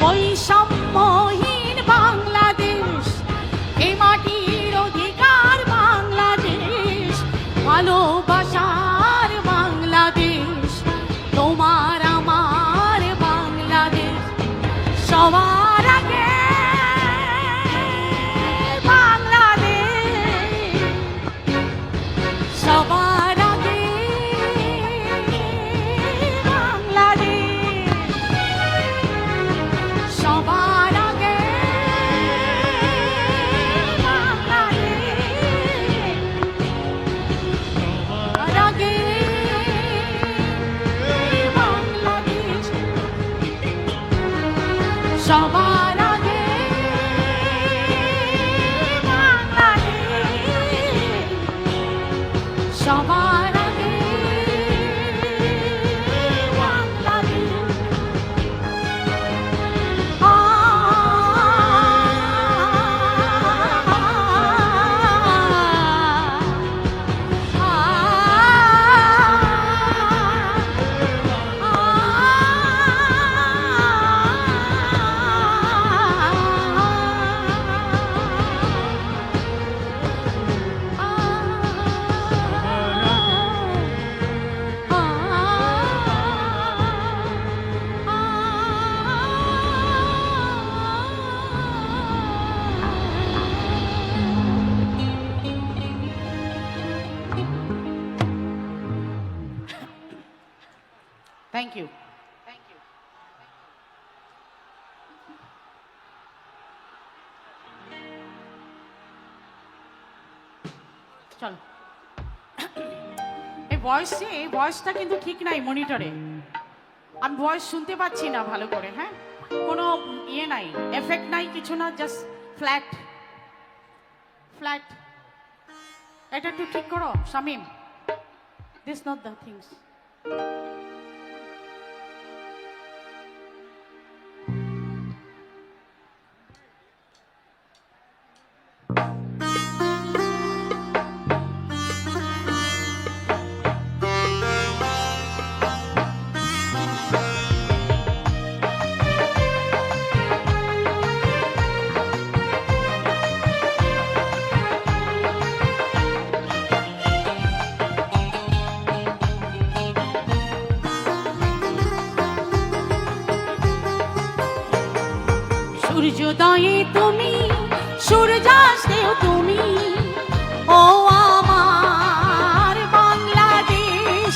বৈষম্যহীন বাংলাদেশ, এ মাটির অধিকার বাংলাদেশ, ভালোবাসার বাংলাদেশ, তোমার আমার বাংলাদেশ, সবার আগে বাংলাদেশ, সবার আগে বাংলাদেশ, সবার আগে বাংলাদেশ, সবার আগে বাংলাদেশ, সবার আগে Bangladesh. Thank you. Thank you. চলো, এই ভয়েসটা কিন্তু ঠিক নাই মনিটরে। আমি ভয়েস শুনতে পাচ্ছি না ভালো করে। হ্যাঁ, কোনো ইয়ে নাই, এফেক্ট নাই, কিছু না, জাস্ট ফ্ল্যাট ফ্ল্যাট। এটা একটু ঠিক করো Shamim, this not the things. সূর্যোদয়ে তুমি, সূর্যাস্তেও তুমি, ও আমার বাংলাদেশ।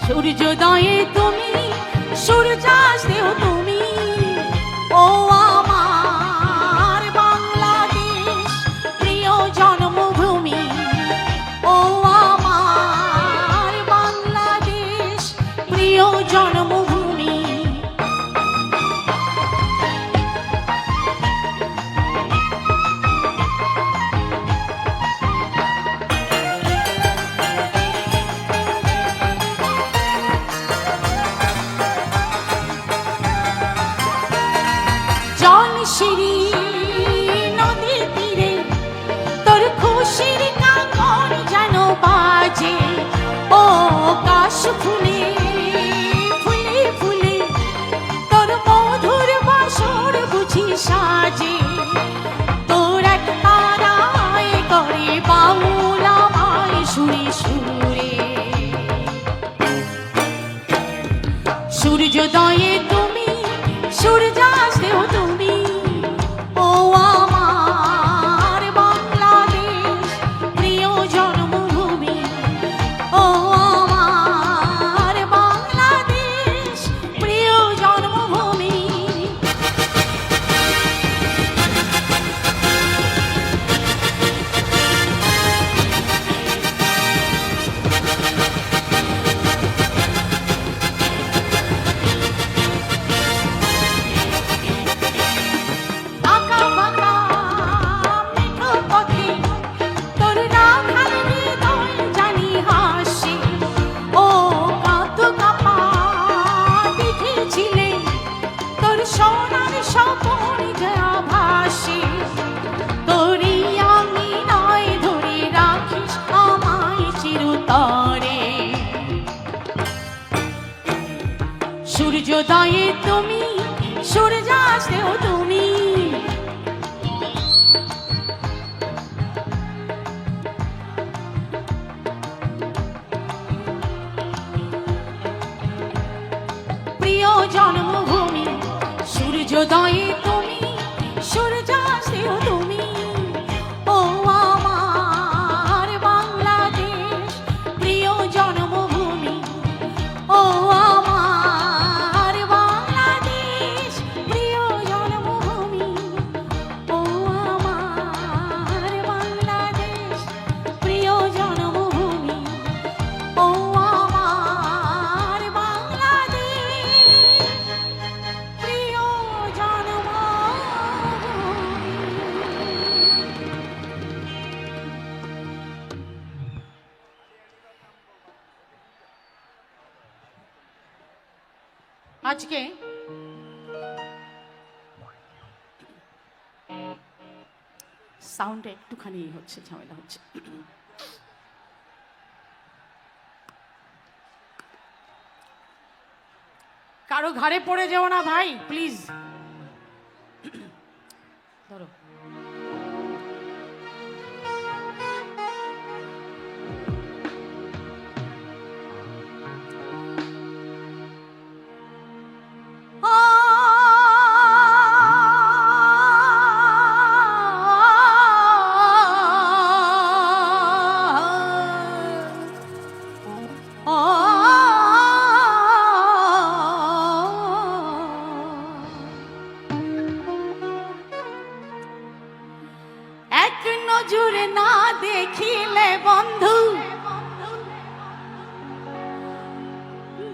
সূর্যোদয়ে তুমি, সূর্যাস্তেও তুমি, ও আমার বাংলাদেশ, প্রিয় জন্মভূমি, ও আমার বাংলাদেশ, প্রিয় জন্মভূমি। জলশিরি নদীর তীরে তোর খুশির কাকর যেন বাজে, ও কাশ ফুলে ফুলে ফুলে তোর মধুর বাসর বুঝি সাজে, তোর এক তারায় করে বাউল আমায় সুরে সুরে। সূর্যোদয়ে তুমি, সূর্যাস্তেও তুমি, ও আমার বাংলাদেশ, প্রিয় জন্মভূমি, ও আমার বাংলাদেশ, প্রিয় জন্মভূমি। সূর্যোদয়ে তুমি সূর্যাস্তেও তুমি প্রিয় জন্মভূমি সূর্যোদয়ে তুমি সূর্যাস্তেও তুমি ও আমার বাংলাদেশ প্রিয় জন্মভূমি ও আমার বাংলাদেশ প্রিয় জন্মভূমি ও আমার বাংলাদেশ প্রিয় জন্মভূমি ও আমার বাংলাদেশ প্রিয় আজকে সাউন্ডে একটুখানি হচ্ছে ঝামেলা হচ্ছে কারো ঘাড়ে পড়ে যেও না ভাই প্লিজ ধরো এক নজরে না দেখিলে বন্ধু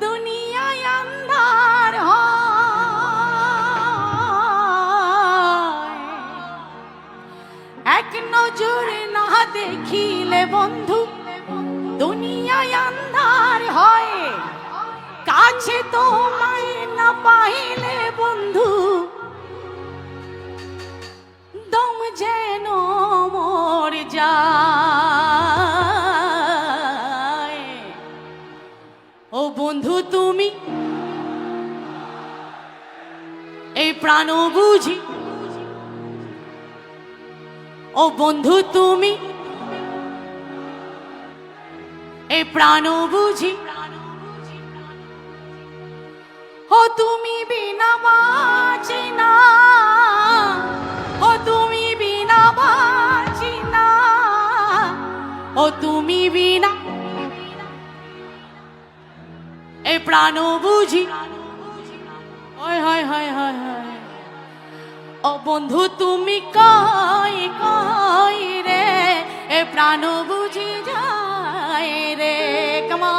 দুনিয়ায় আন্ধার হয় এক নজরে না দেখিলে বন্ধু দুনিয়ায় আন্ধার হয় কাছে তোমায় না পাইলে বন্ধু দম যেন মর যায় ও বন্ধু তুমি এই প্রাণ বুঝি ও বন্ধু তুমি এই প্রাণ বুঝি ও তুমি বিনা বাঁচি না ও তুমি বিনা বাঁচি না ও তুমি বিনা এ প্রাণ বুঝি হয় হয় হয় হয় হয় ও বন্ধু তুমি কই কই রে এ প্রাণ বুঝি যায় রে কমা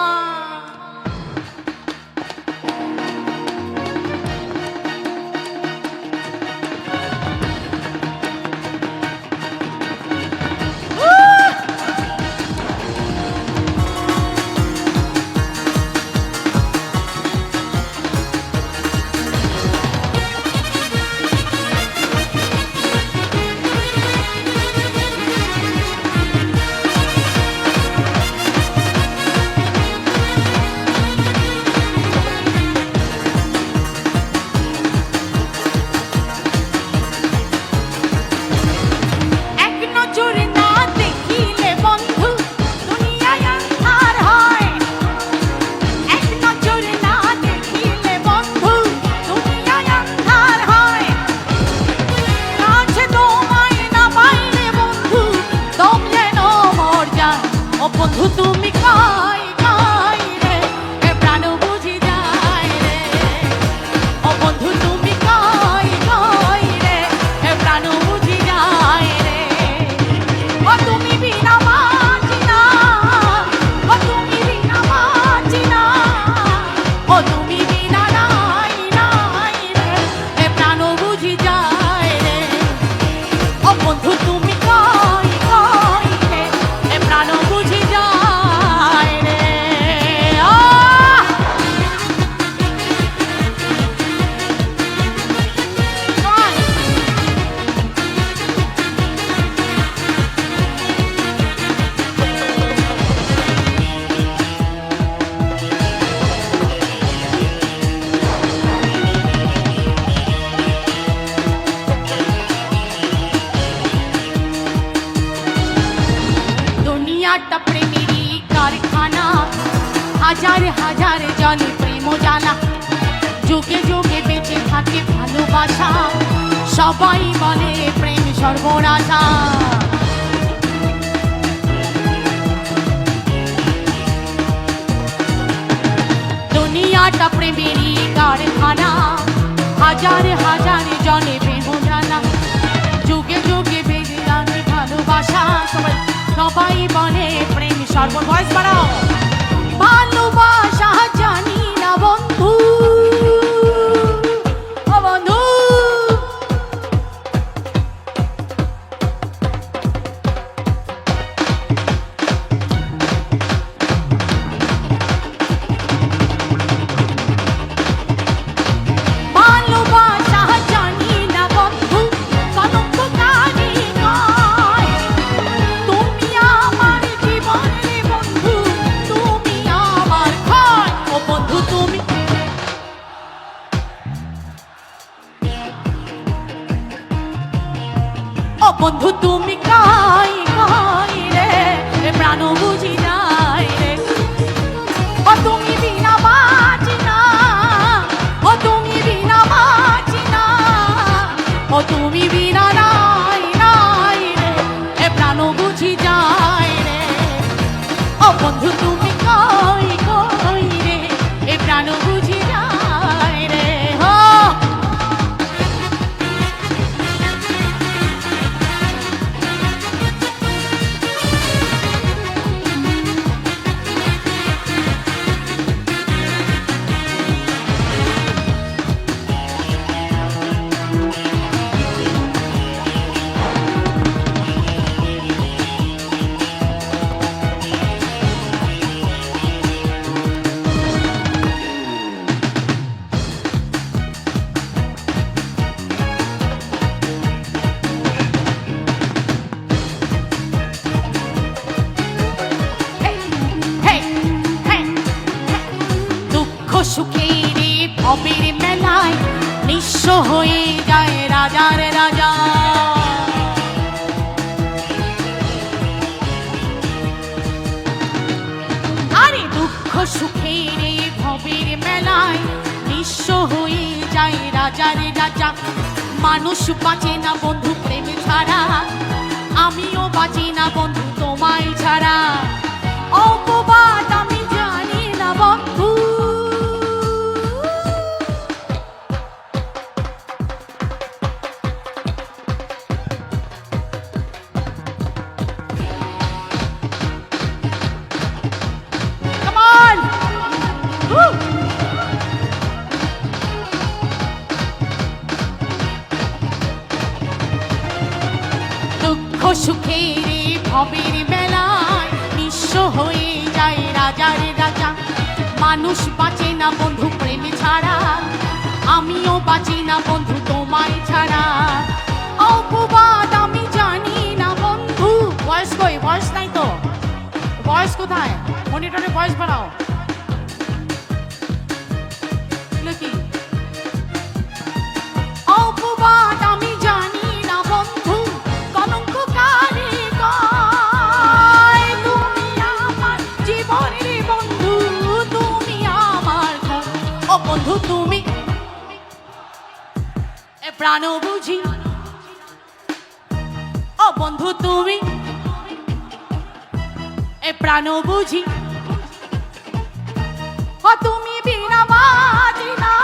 হাজার হাজার জলে প্রেম জ্বালা, যুগে যুগে বেঁচে থাকে ভালোবাসা, সবাই বলে প্রেম সর্বনাশা। দুনিয়াটা প্রেমেরই কারখানা, হাজার হাজার জলে প্রেম জ্বালা, যুগে যুগে বেঁচে থাকে ভালোবাসা, সবাই বলে প্রেম সর্ব। ভয়েস বাড়াও। ভালোবাসা জানি না বন্ধু, ও বন্ধু, ভালোবাসা জানি না বন্ধু, কলঙ্ককারী নয়। তুমি আমার জীবনের বন্ধু, তুমি আমার ভয়। ও বন্ধু তুমি, ও বন্ধু তুমি কাই কাই রে, এ প্রাণ বুঝি যায় রে। ও তুমি বিনা বাঁচি না, ও তুমি বিনা বাঁচি না, ও তুমি বিনা নাই নাই রে, এ প্রাণ বুঝি যায় রে। ও বন্ধু তুমি কাই কাই রে, এ প্রাণ বুঝি যায় রে। হো সুখের ভবের মেলায় নিঃস্ব হয়ে যায় রাজার রাজা। আরে দুঃখ সুখের ভবের মেলায় নিঃস্ব হয়ে যায় রাজার রাজা। মানুষ বাঁচে না বন্ধু প্রেম ছাড়া, আমিও বাঁচি না বন্ধু তোমায় ছাড়া। অপবাদ আমি জানি না বন্ধু, সুখের ভবের মেলায় নিঃস্ব হয়ে যায় রাজার রাজা। মানুষ বাঁচে না বন্ধু প্রেম ছাড়া, আমিও বাঁচি না বন্ধু তোমায় ছাড়া। অপবাদ আমি জানি না বন্ধু। ভয়েস কই? ভয়েস নাই তো। ভয়েস কোথায়? মনিটরে ভয়েস বাড়াও। কি অপবাদ আমি জানি না বন্ধু, কলঙ্ককারী কয়। তুমি আমার জীবনের বন্ধু, তুমি আমার ঘর। ও বন্ধু তুমি এ প্রাণ বুঝি, ও বন্ধু তুমি এ প্রাণ বুঝি। ও তুমি বিনা বাঁচি না,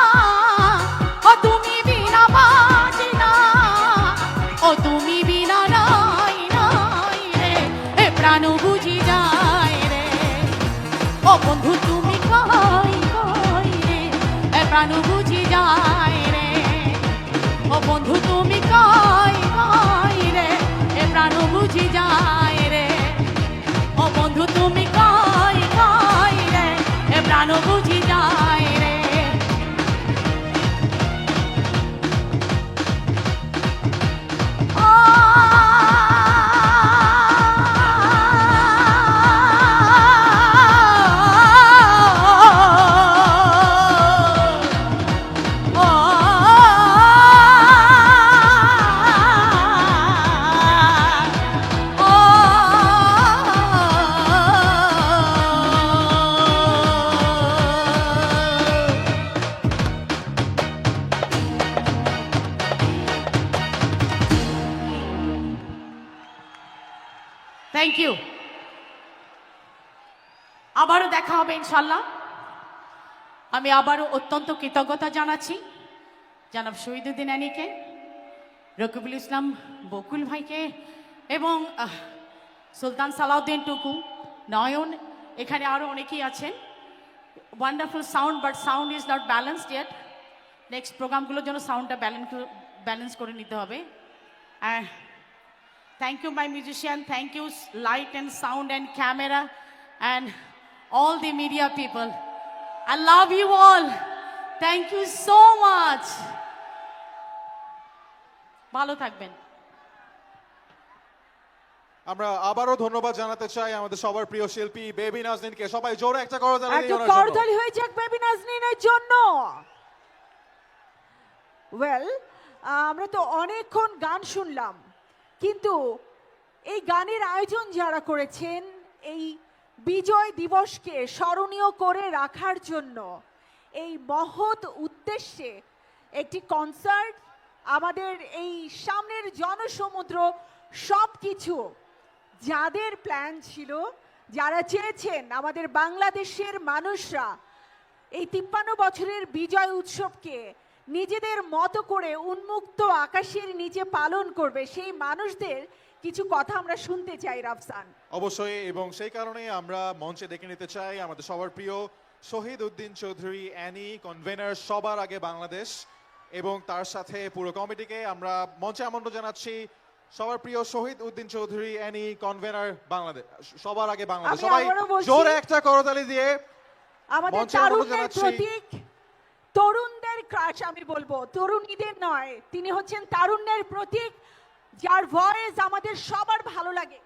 ও তুমি বিনা বাঁচি না, ও তুমি বিনা নাই নাই রে, এ প্রাণ বুঝি যায় রে। ও বন্ধু তুমি কই কই রে, এ প্রাণ বুঝি যায় রে। ও বন্ধু তুমি কই কই রে, এ প্রাণ বুঝি যায় রে। ও বন্ধু তুমি কই কই রে, এ প্রাণ বুঝি যায় রে। Thank you. আবারও দেখা হবে ইনশাল্লাহ। আমি আবারও অত্যন্ত কৃতজ্ঞতা জানাচ্ছি জনাব শহীদুদ্দিন আনীকে, রকিবুল ইসলাম বকুল ভাইকে এবং সুলতান সালাউদ্দিন টুকু, নয়ন, এখানে আরও অনেকেই আছেন। Wonderful sound, but sound is not balanced yet. Next প্রোগ্রামগুলোর জন্য সাউন্ডটা ব্যালেন্স করে নিতে হবে। Thank you my musician, thank you light and sound and camera and all the media people. I love you all. Thank you so much. ভালো থাকবেন। আমরা আবারও ধন্যবাদ জানাতে চাই আমাদের সবার প্রিয় শিল্পী বেবি নাজনীনকে। সবাই জোরে একটা করতালি দিই ওনার জন্য। করতালি হয়ে যাক বেবি নাজনীনের জন্য। ওয়েল, আমরা তো অনেকক্ষণ গান শুনলাম, কিন্তু এই গানের আয়োজন যারা করেছেন এই বিজয় দিবসকে স্মরণীয় করে রাখার জন্য, এই মহৎ উদ্দেশ্যে একটি কনসার্ট, আমাদের এই সামনের জনসমুদ্র, সব কিছু যাদের প্ল্যান ছিল, যারা চেয়েছেন আমাদের বাংলাদেশের মানুষরা এই 53 বছরের বিজয় উৎসবকে নিজেদের মতো করে উন্মুক্ত আকাশের নিচে পালন করবে, সেই মানুষদের কিছু কথা আমরা শুনতে চাই রাফসান। অবশ্যই, এবং সেই কারণে আমরা মঞ্চে ডেকে নিতে চাই আমাদের সবার প্রিয় শহীদ উদ্দিন চৌধুরী অ্যানি, কনভেনার সবার আগে বাংলাদেশ, এবং তার সাথে পুরো কমিটিকে আমরা মঞ্চে আমন্ত্রণ জানাচ্ছি। সবার প্রিয় শহীদ উদ্দিন চৌধুরী অ্যানি, কনভেনার বাংলাদেশ, সবার আগে বাংলাদেশ। সবাই জোরে একটা করতালি দিয়ে আমাদের তারুণ্যের প্রতীক, তরুণদের ক্রাশ, আমি বলবো তরুণীদের নয়, তিনি হচ্ছেন তারুণ্যের প্রতীক, যার ভয়েস আমাদের সবার ভালো লাগে।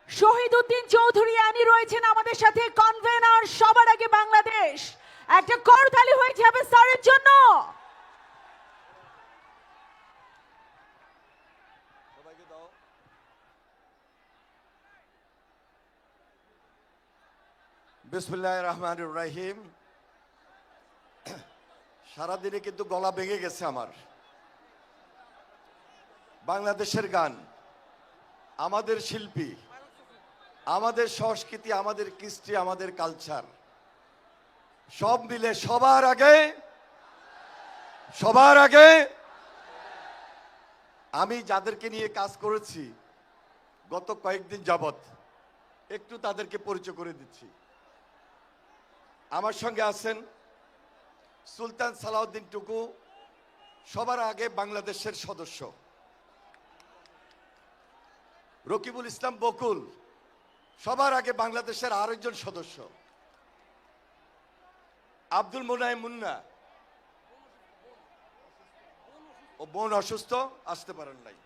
শহীদ উদ্দিন চৌধুরী অ্যানি রয়েছেন আমাদের সাথে, কনভেনার সবার আগে বাংলাদেশ। একটা করতালি হয়ে যাবে স্যারের জন্য। বিসমিল্লাহির রহমানির রহিম। সারাদিনে কিন্তু গলা ভেঙে গেছে আমার। বাংলাদেশের গান, আমাদের শিল্পী, আমাদের সংস্কৃতি, আমাদের কৃষ্টি, আমাদের কালচার, সব মিলে সবার আগে আমি যাদেরকে নিয়ে কাজ করেছি গত কয়েকদিন যাবত, একটু তাদেরকে পরিচয় করে দিচ্ছি। আমার সঙ্গে আছেন সুলতান সালাউদ্দিন টুকু, সবার আগে বাংলাদেশের সদস্য। রকিবুল ইসলাম বকুল, সবার আগে বাংলাদেশের আরেকজন সদস্য। আব্দুল মোনায়েম মুন্না, ও বোন অসুস্থ, আসতে পারেন নাই।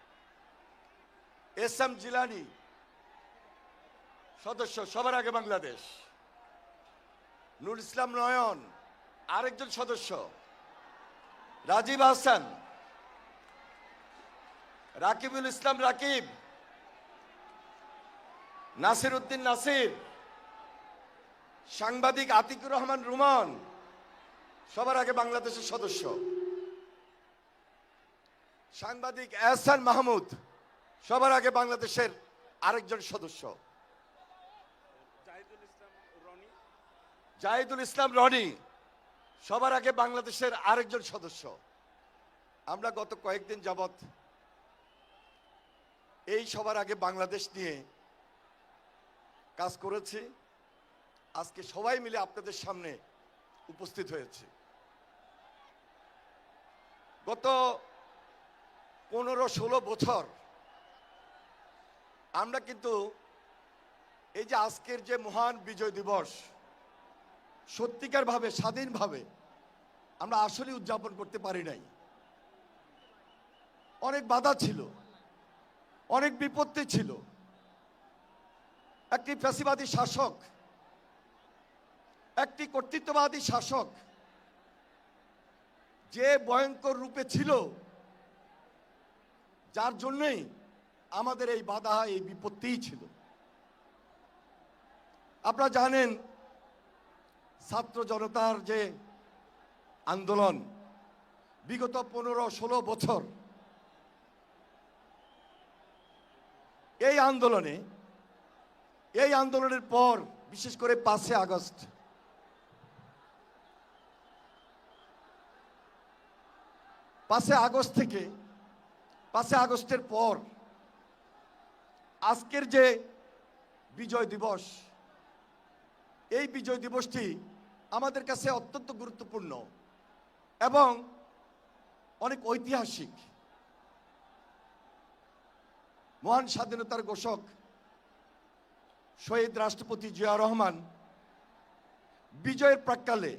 এস এম জিলানি, সদস্য, সবার আগে বাংলাদেশ। নুর ইসলাম নয়ন, আরেকজন সদস্য। রাজীব হাসান, রাকিবুল ইসলাম রাকিব, নাসির উদ্দিন নাসির, সাংবাদিক আতিকুর রহমান রুমান, সবার আগে বাংলাদেশের সদস্য। সাংবাদিক এহসান মাহমুদ, সবার আগে বাংলাদেশের আরেকজন সদস্য। জাহিদুল ইসলাম রনি, সবার আগে বাংলাদেশের আরেকজন সদস্য। আমরা গত কয়েকদিন যাবত এই সবার আগে বাংলাদেশ নিয়ে কাজ করেছি। আজকে সবাই মিলে আপনাদের সামনে উপস্থিত হয়েছে। গত 15-16 বছর আমরা কিন্তু এই যে আজকের যে মহান বিজয় দিবস, সত্যিকার ভাবে স্বাধীনভাবে আমরা আসলে উদযাপন করতে পারি নাই। অনেক বাধা ছিল, অনেক বিপত্তি ছিল। একটি ফ্যাসিবাদী শাসক, একটি কর্তৃত্ববাদী শাসক যে ভয়ঙ্কর রূপে ছিল, যার জন্যই আমাদের এই বাধা, এই বিপত্তিই ছিল। আপনারা জানেন ছাত্র জনতার যে আন্দোলন, বিগত 15-16 বছর এই আন্দোলনের পর বিশেষ করে 5 আগস্ট থেকে 5 আগস্টের পর আজকের যে বিজয় দিবস, এই বিজয় দিবসটি আমাদের কাছে অত্যন্ত গুরুত্বপূর্ণ এবং অনেক ঐতিহাসিক। মহান স্বাধীনতার ঘোষক শহীদ রাষ্ট্রপতি জিয়া রহমান বিজয়ের প্রাক্কালে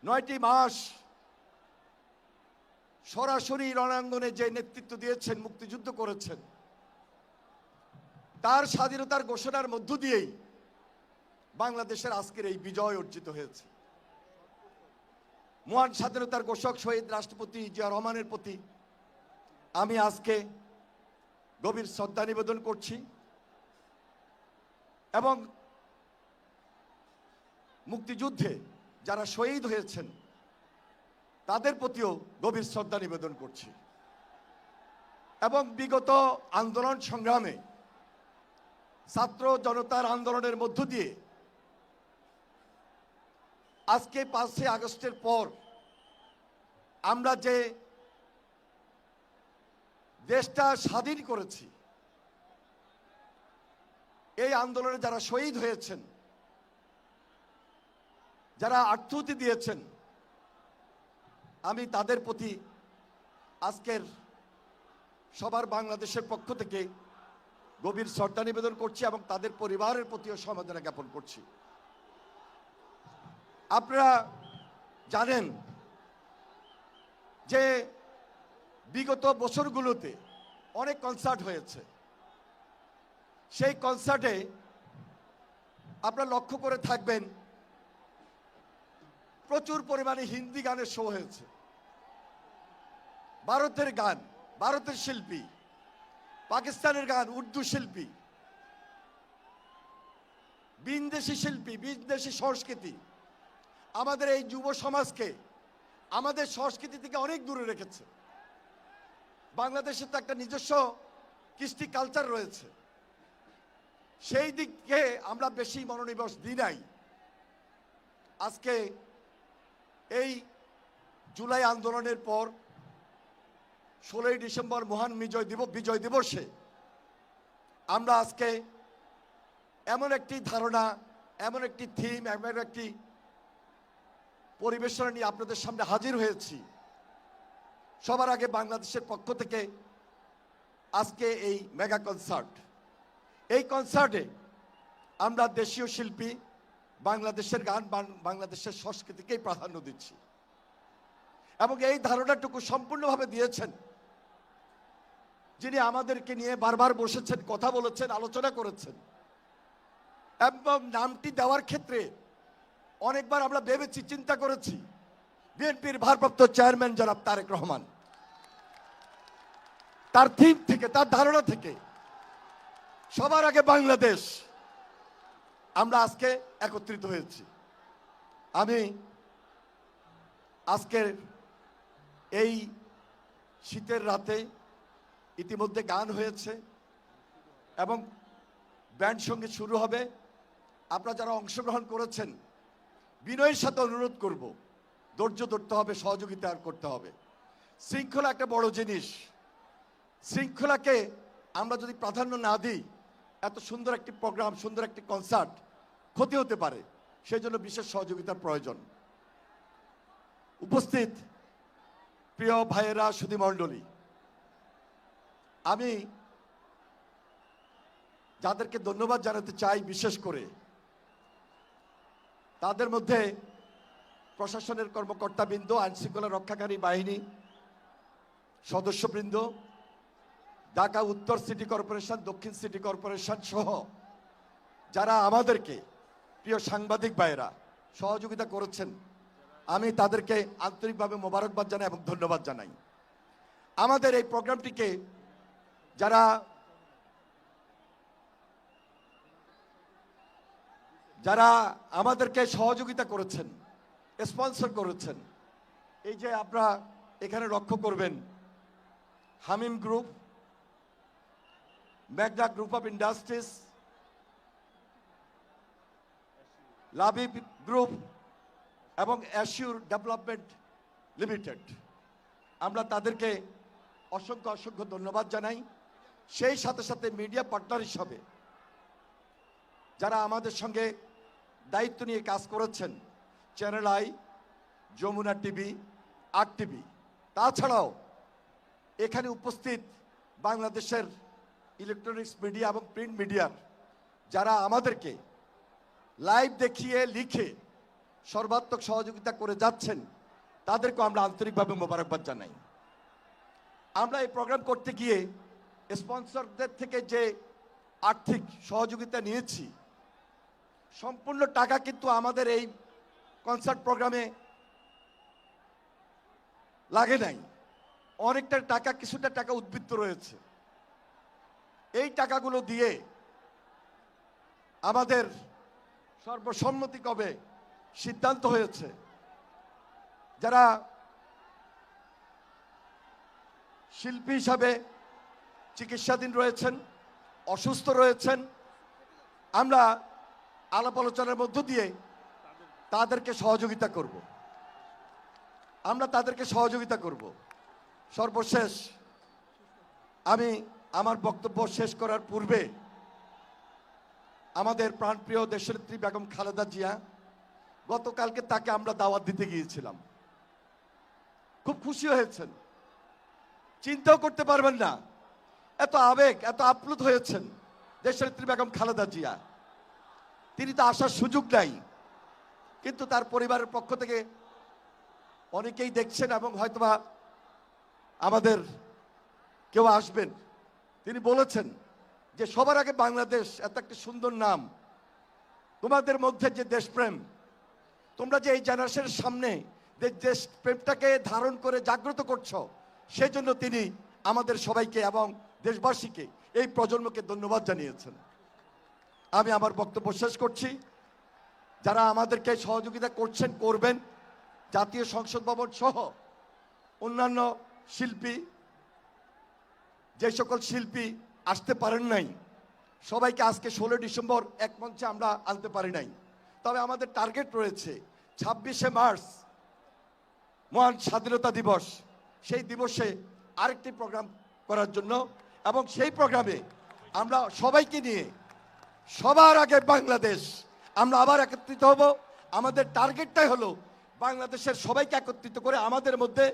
9টি মাস সরাসরি রণাঙ্গনে যে নেতৃত্ব দিয়েছেন, মুক্তিযুদ্ধ করেছেন, তার স্বাধীনতার ঘোষণার মধ্য দিয়েই বাংলাদেশের আজকের এই বিজয় অর্জিত হয়েছে। মহান স্বাধীনতার ঘোষক শহীদ রাষ্ট্রপতি জিয়া রহমানের প্রতি আমি আজকে গভীর শ্রদ্ধা নিবেদন করছি এবং মুক্তিযুদ্ধে যারা শহীদ হয়েছেন তাদের প্রতিও গভীর শ্রদ্ধা নিবেদন করছি এবং বিগত আন্দোলন সংগ্রামে ছাত্র জনতার আন্দোলনের মধ্য দিয়ে আজকে 5 আগস্টের পর আমরা যে দেশটা স্বাধীন করেছি, এই আন্দোলনে যারা শহীদ হয়েছেন, যারা আত্মাহুতি দিয়েছেন, আমি তাদের প্রতি আজকের সবার বাংলাদেশের পক্ষ থেকে গভীর শ্রদ্ধা নিবেদন করছি এবং তাদের পরিবারের প্রতিও সমবেদনা জ্ঞাপন করছি। আপনারা জানেন যে বিগত বছরগুলোতে অনেক কনসার্ট হয়েছে। সেই কনসার্টে আপনারা লক্ষ্য করে থাকবেন প্রচুর পরিমাণে হিন্দি গানের শো হয়েছে। ভারতের গান, ভারতের শিল্পী, পাকিস্তানের গান, উর্দু শিল্পী, বিদেশি শিল্পী, বিদেশি সংস্কৃতি আমাদের এই যুব সমাজকে আমাদের সংস্কৃতি থেকে অনেক দূরে রেখেছে। বাংলাদেশের তো একটা নিজস্ব কৃষ্টি কালচার রয়েছে, সেই দিকে আমরা বেশি মনোনিবেশ দিই নাই। আজকে এই জুলাই আন্দোলনের পর 16ই ডিসেম্বর মহান বিজয় দিবসে আমরা আজকে এমন একটি ধারণা, এমন একটি থিম, এমন একটি পরিবেশনা নিয়ে আপনাদের সামনে হাজির হয়েছি। সবার আগে বাংলাদেশের পক্ষ থেকে আজকে এই মেগা কনসার্ট, এই কনসার্টে আমরা দেশীয় শিল্পী, বাংলাদেশের গান, বাংলাদেশের সংস্কৃতিকেই প্রাধান্য দিচ্ছি এবং এই ধারণাটুকু সম্পূর্ণভাবে দিয়েছেন যিনি আমাদেরকে নিয়ে বারবার বসেছেন, কথা বলেছেন, আলোচনা করেছেন এবং নামটি দেওয়ার ক্ষেত্রে অনেকবার আমরা ভেবেছি, চিন্তা করেছি। বিএনপির ভারপ্রাপ্ত চেয়ারম্যান জনাব তারেক রহমান, তার থিম থেকে, তার ধারণা থেকে সবার আগে বাংলাদেশ, আমরা আজকে একত্রিত হয়েছি। আমি আজকের এই শীতের রাতে ইতিমধ্যে গান হয়েছে এবং ব্যান্ড সঙ্গীত শুরু হবে। আপনারা যারা অংশগ্রহণ করেছেন বিনয়ের সাথে অনুরোধ করব, ধৈর্য ধরতে হবে, সহযোগিতা করতে হবে। শৃঙ্খলা একটা বড় জিনিস। শৃঙ্খলাকে আমরা যদি প্রাধান্য না দিই, এত সুন্দর একটি প্রোগ্রাম, সুন্দর একটি কনসার্ট ক্ষতি হতে পারে। সেই জন্য বিশেষ সহযোগিতার প্রয়োজন। উপস্থিত প্রিয় ভাইয়েরা, সুধী মণ্ডলী, আমি যাদেরকে ধন্যবাদ জানাতে চাই বিশেষ করে, তাদের মধ্যে প্রশাসনের কর্মকর্তাবৃন্দ, আইনশৃঙ্খলা রক্ষাকারী বাহিনী সদস্যবৃন্দ, ঢাকা উত্তর সিটি কর্পোরেশন, দক্ষিণ সিটি কর্পোরেশন সহ যারা আমাদেরকে, প্রিয় সাংবাদিক ভাইয়েরা সহযোগিতা করেছেন, আমি তাদেরকে আন্তরিকভাবে মোবারকবাদ জানাই এবং ধন্যবাদ জানাই। আমাদের এই প্রোগ্রামটিকে যারা আমাদেরকে সহযোগিতা করেছেন, স্পন্সর করেছেন, এই যে আপনারা এখানে লক্ষ্য করবেন, Hamim group, Magna group of industries, Labib group এবং অ্যাসিউর ডেভেলপমেন্ট লিমিটেড, আমরা তাদেরকে অসংখ্য অসংখ্য ধন্যবাদ জানাই। সেই সাথে সাথে মিডিয়া পার্টনার হিসাবে যারা আমাদের সঙ্গে দায়িত্ব নিয়ে কাজ করেছেন, channel I, Jamuna TV, R TV, তাছাড়াও এখানে উপস্থিত বাংলাদেশের ইলেকট্রনিক্স মিডিয়া এবং প্রিন্ট মিডিয়ার যারা আমাদেরকে লাইভ দেখিয়ে লিখে সর্বাত্মক সহযোগিতা করে যাচ্ছেন, তাদেরকে আমরা আন্তরিকভাবে মোবারকবাদ জানাই। আমরা এই প্রোগ্রাম করতে গিয়ে স্পন্সরদের থেকে যে আর্থিক সহযোগিতা নিয়েছি, সম্পূর্ণ টাকা কিন্তু আমাদের এই কনসার্ট প্রোগ্রামে লাগে নাই। অনেকটা টাকা, কিছুটা টাকা উদ্বৃত্ত রয়েছে। এই টাকাগুলো দিয়ে আমাদের সর্বসম্মতিক্রমে সিদ্ধান্ত হয়েছে, যারা শিল্পী হিসাবে চিকিৎসাধীন রয়েছেন, অসুস্থ রয়েছেন, আমরা আলাপ আলোচনার মধ্য দিয়ে তাদেরকে সহযোগিতা করব। আমরা তাদেরকে সহযোগিতা করব। সর্বশেষ আমি আমার বক্তব্য শেষ করার পূর্বে আমাদের প্রাণপ্রিয় দেশনেত্রী বেগম খালেদা জিয়া, গতকালকে তাকে আমরা দাওয়াত দিতে গিয়েছিলাম। খুব খুশি হয়েছেন, চিন্তাও করতে পারবেন না এত আবেগ, এত আপ্লুত হয়েছেন দেশনেত্রী বেগম খালেদা জিয়া। তিনি তো আসার সুযোগ নাই, কিন্তু তার পরিবারের পক্ষ থেকে অনেকেই দেখছেন এবং হয়তোবা আমাদের কেউ আসবেন। তিনি বলেছেন যে সবার আগে বাংলাদেশ, এত একটা সুন্দর নাম, তোমাদের মধ্যে যে দেশপ্রেম, তোমরা যে এই জেনারেশনের সামনে দেশপ্রেমটাকে ধারণ করে জাগ্রত করছো, সেজন্য তিনি আমাদের সবাইকে এবং দেশবাসীকে, এই প্রজন্মকে ধন্যবাদ জানিয়েছেন। আমি আমার বক্তব্য শেষ করছি। যারা আমাদেরকে সহযোগিতা করছেন, করবেন, জাতীয় সংসদ ভবন সহ অন্যান্য শিল্পী, যে সকল শিল্পী আসতে পারেন নাই, সবাইকে আজকে 16 ডিসেম্বর এক মঞ্চে আমরা আনতে পারি নাই। তবে আমাদের টার্গেট রয়েছে 26শে মার্চ মহান স্বাধীনতা দিবস, সেই দিবসে আরেকটি প্রোগ্রাম করার জন্য, এবং সেই প্রোগ্রামে আমরা সবাইকে নিয়ে সবার আগে বাংলাদেশ, আমরা আবার একত্রিত হব। আমাদের টার্গেটটাই হলো বাংলাদেশের সবাইকে একত্রিত করে আমাদের মধ্যে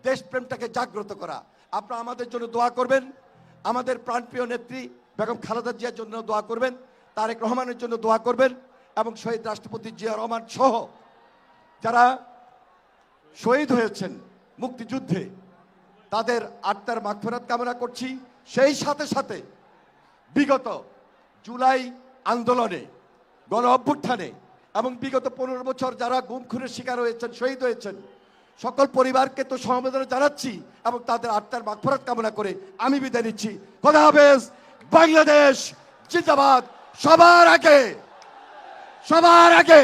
দেশপ্রেমটাকে জাগ্রত করা। আপনারা আমাদের জন্য দোয়া করবেন, আমাদের প্রাণপ্রিয় নেত্রী বেগম খালেদা জিয়ার জন্য দোয়া করবেন, তারেক রহমানের জন্য দোয়া করবেন, এবং শহীদ রাষ্ট্রপতি জিয়া রহমান সহ যারা শহীদ হয়েছেন মুক্তিযুদ্ধে, তাদের আত্মার মাগফিরাত কামনা করছি। সেই সাথে সাথে বিগত জুলাই আন্দোলনে, গণ অভ্যুত্থানে এবং বিগত 15 বছর যারা গুম খুনের শিকার হয়েছেন, শহীদ হয়েছেন, সকল পরিবারকে তো সমবেদনা জানাচ্ছি এবং তাদের আত্মার মাগফিরাত কামনা করে আমি বিদায় নিচ্ছি। খোদা হাফেজ। বাংলাদেশ জিন্দাবাদ। সবার আগে, সবার আগে,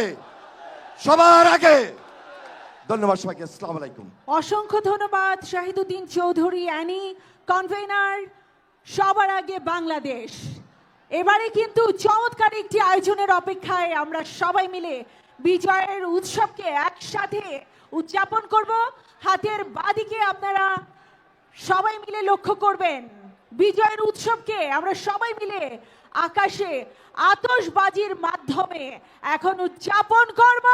সবার আগে। ধন্যবাদ সবাইকে। আসসালামু আলাইকুম। অসংখ্য ধন্যবাদ শাহিদুদ্দিন চৌধুরী, অ্যানি, কনভেনার সবার আগে বাংলাদেশ। এবারে কিন্তু চমৎকার একটি আয়োজনের অপেক্ষায় আমরা সবাই মিলে বিজয়ের উৎসবকে একসাথে উদযাপন করব। হাতের বাঁদিকে আপনারা সবাই মিলে লক্ষ্য করবেন, বিজয়ের উৎসবকে আমরা সবাই মিলে আকাশে আতশবাজির মাধ্যমে এখন উদযাপন করব।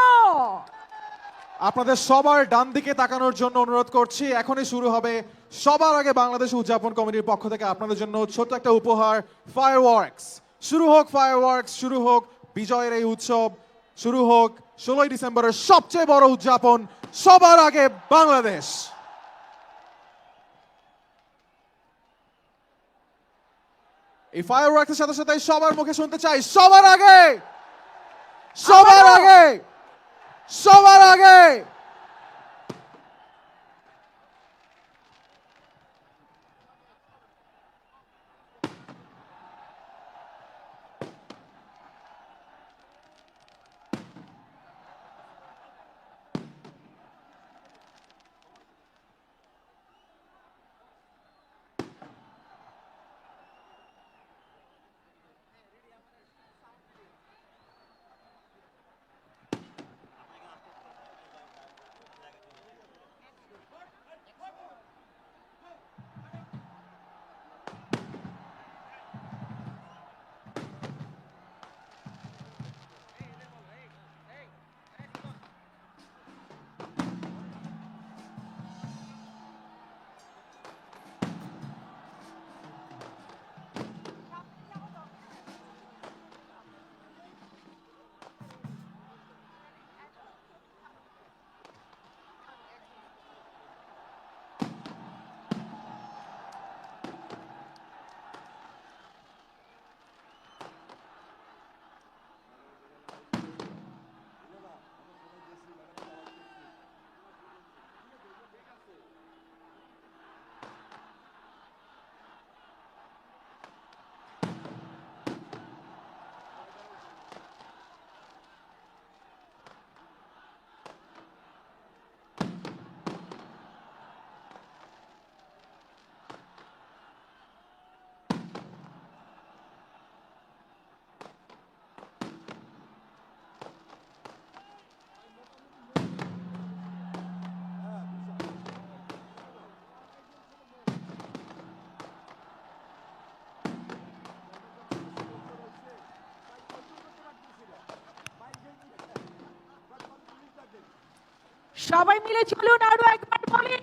আপনাদের সবার ডান দিকে তাকানোর জন্য অনুরোধ করছি। এখনই শুরু হবে সবার আগে বাংলাদেশ উদযাপন কমিটির পক্ষ থেকে আপনাদের জন্য ছোট্ট একটা উপহার, ফায়ারওয়ার্কস। শুরু হোক ফায়ারওয়ার্কস, শুরু হোক বিজয়ের এই উৎসব, শুরু হোক 16 ডিসেম্বরের সবচেয়ে বড় উদযাপন, সবার আগে বাংলাদেশ। এই ফায়ারওয়ার্কসের সাথে সাথে সবার মুখে শুনতে চাই, সবার আগে, সবার আগে, সবার আগে। সবাই মিলে চলুন আরো একবার বলি,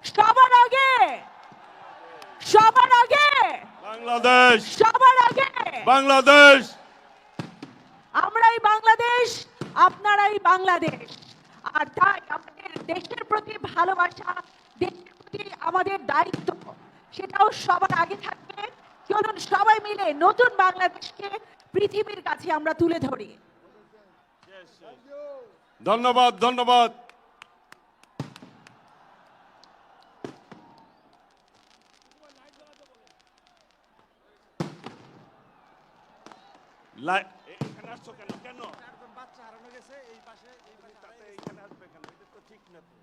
সবার আগে, সবার আগে, বাংলাদেশ, সবার আগে। বাংলাদেশ। আমরাই বাংলাদেশ, আপনারাই বাংলাদেশ। আর তাই আমাদের দেশের প্রতি ভালোবাসা, দেশের প্রতি আমাদের দায়িত্ব, সেটাও সবার আগে থাকবে। চলুন সবাই মিলে নতুন বাংলাদেশকে পৃথিবীর কাছে আমরা তুলে ধরি। ধন্যবাদ, ধন্যবাদ। এখানে আসছো কেন? কেন? বাচ্চা হারানো গেছে এই পাশে, এখানে আসবে কেন? এটা তো ঠিক না তো।